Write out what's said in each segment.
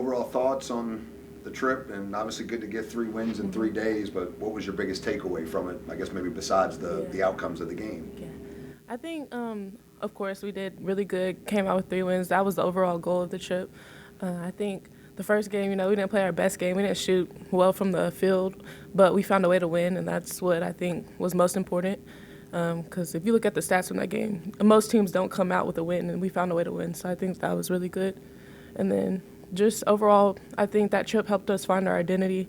overall thoughts on the trip? And obviously good to get 3 wins in 3 days, but what was your biggest takeaway from it? I guess maybe besides the outcomes of the game. Yeah. I think, of course, we did really good, came out with 3 wins. That was the overall goal of the trip. I think the first game, we didn't play our best game. We didn't shoot well from the field, but we found a way to win, and that's what I think was most important. Because if you look at the stats from that game, most teams don't come out with a win, and we found a way to win. So I think that was really good. And then just overall, I think that trip helped us find our identity,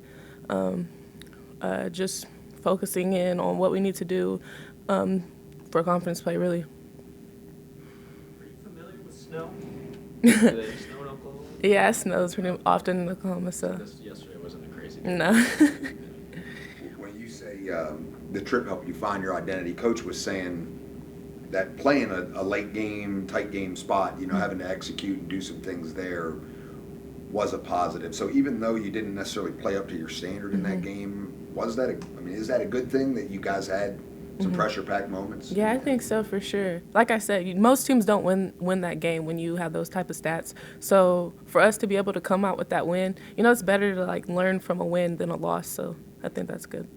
just focusing in on what we need to do for conference play, really. Are you familiar with snow? Do they snow in Oklahoma? Yeah, it snows pretty often in Oklahoma, so. Yesterday wasn't a crazy day. No. When you say the trip helped you find your identity, Coach was saying that playing a late game, tight game spot, having to execute and do some things there was a positive. So even though you didn't necessarily play up to your standard in that game, is that a good thing that you guys had some pressure-packed moments? Yeah, I think so for sure. Like I said, most teams don't win that game when you have those type of stats. So for us to be able to come out with that win, it's better to learn from a win than a loss. So I think that's good.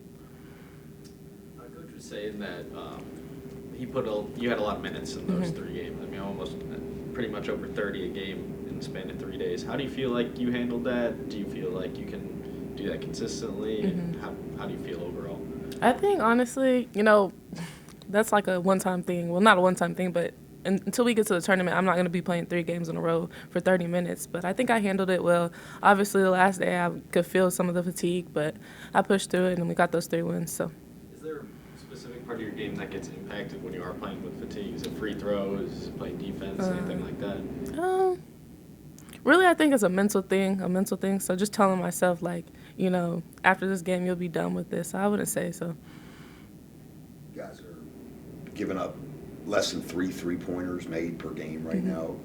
Coach was saying that you had a lot of minutes in those 3 games. Almost pretty much over 30 a game in the span of 3 days. How do you feel like you handled that? Do you feel like you can do that consistently? And how do you feel overall? I think, honestly, that's like a one-time thing. Well, not a one-time thing, but until we get to the tournament, I'm not going to be playing 3 games in a row for 30 minutes. But I think I handled it well. Obviously, the last day I could feel some of the fatigue, but I pushed through it, and we got those 3 wins. So. Is there a specific part of your game that gets impacted when you are playing with fatigue? Is it free throws, playing defense, anything like that? Really, I think it's a mental thing. So just telling myself, after this game, you'll be done with this. I wouldn't say so. You guys are giving up less than 3 3-pointers made per game right now.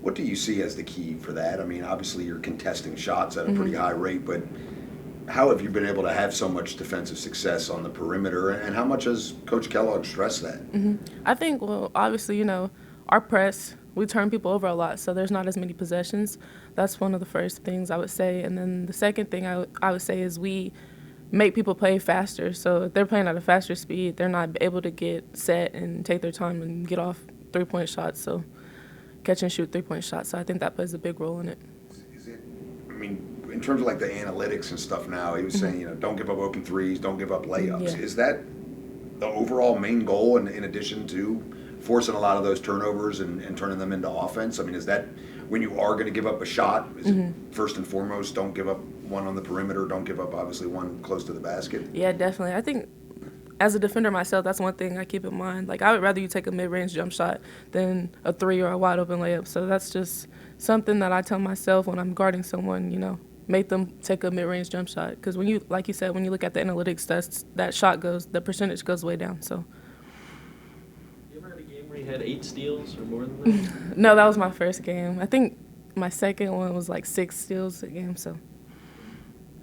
What do you see as the key for that? Obviously you're contesting shots at a pretty high rate, but how have you been able to have so much defensive success on the perimeter, and how much has Coach Kellogg stressed that? I think, obviously, our press, we turn people over a lot, so there's not as many possessions. That's one of the first things I would say. And then the second thing I would say is we make people play faster. So if they're playing at a faster speed, they're not able to get set and take their time and get off 3-point shots. So catch and shoot 3-point shots. So I think that plays a big role in it. Is it, in terms of the analytics and stuff now, he was saying, don't give up open threes, don't give up layups. Yeah. Is that the overall main goal in addition to forcing a lot of those turnovers and turning them into offense? Is that when you are going to give up a shot, is it first and foremost, don't give up one on the perimeter, don't give up obviously one close to the basket? Yeah, definitely. I think as a defender myself, that's one thing I keep in mind. I would rather you take a mid-range jump shot than a 3 or a wide-open layup. So that's just something that I tell myself when I'm guarding someone, make them take a mid-range jump shot. Because when you, like you said, when you look at the analytics, the percentage goes way down. So. Where you had 8 steals or more than that? No, that was my first game. I think my second one was 6 steals a game. So.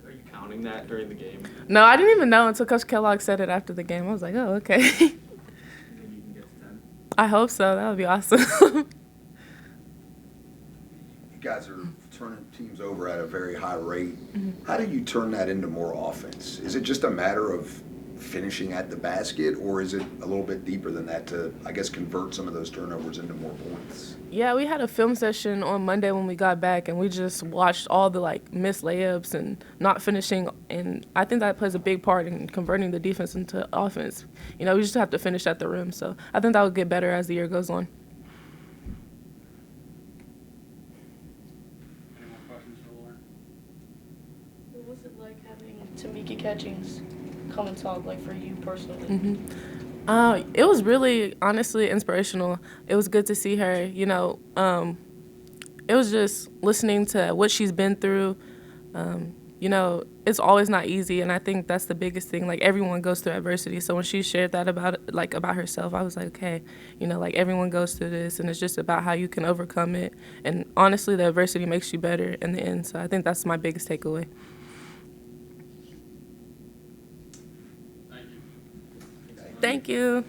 Are you counting that during the game? No, I didn't even know until Coach Kellogg said it after the game. I was like, oh, okay. You think you can get to 10? I hope so. That would be awesome. You guys are turning teams over at a very high rate. How do you turn that into more offense? Is it just a matter of finishing at the basket, or is it a little bit deeper than that to, I guess, convert some of those turnovers into more points? Yeah, we had a film session on Monday when we got back, and we just watched all the missed layups and not finishing, and I think that plays a big part in converting the defense into offense. We just have to finish at the rim, so I think that will get better as the year goes on. Any more questions for Lauren? What was it like having Tamika Catchings come and talk, for you personally? It was really, honestly, inspirational. It was good to see her, it was just listening to what she's been through. It's always not easy, and I think that's the biggest thing. Everyone goes through adversity, so when she shared that about herself, I was like, okay, everyone goes through this, and it's just about how you can overcome it. And honestly, the adversity makes you better in the end, so I think that's my biggest takeaway. Thank you.